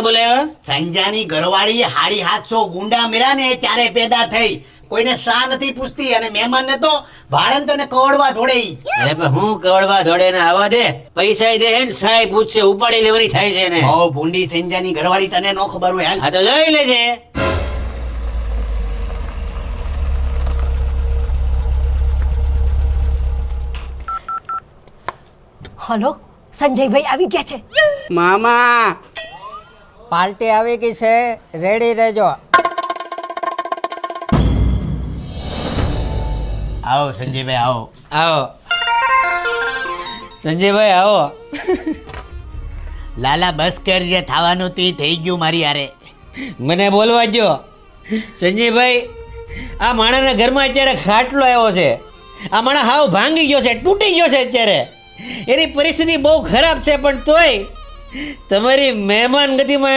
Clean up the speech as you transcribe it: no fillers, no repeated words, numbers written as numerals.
બોલે સંજાની ઘરવાળી 750 ગુંડા મેળા ને ત્યારે પેદા થઈ. કોઈને શા નથી પૂછતી અને મહેમાન ને તો ભાડન તો ને કવડવા દોડે. અરે પણ હું કવડવા દોડે ને આવા દે પૈસા દે ને સાહેબ પૂછશે ઉપાડી લેવાની થાય છે ને. બહુ ભૂંડી સંજાની ઘરવાળી, તને નો ખબર હોય હાલ. આ તો જોઈ લેજે. હલો, સંજયભાઈ આવી ગયા છે. મામા પાર્ટી આવી ગઈ છે, રેડી રહેજો. આવો સંજયભાઈ આવો. આવો સંજયભાઈ આવો. લાલા બસ કર, જે થવાનું તે થઈ ગયું મારી હારે. મને બોલવા જો સંજયભાઈ, આ માણાના ઘરમાં અત્યારે ખાટલો આવ્યો છે. આ માણા હાવ ભાંગી ગયો છે, તૂટી ગયો છે. અત્યારે એની પરિસ્થિતિ બહુ ખરાબ છે, પણ તોય તમારી મહેમાન ગતિમાં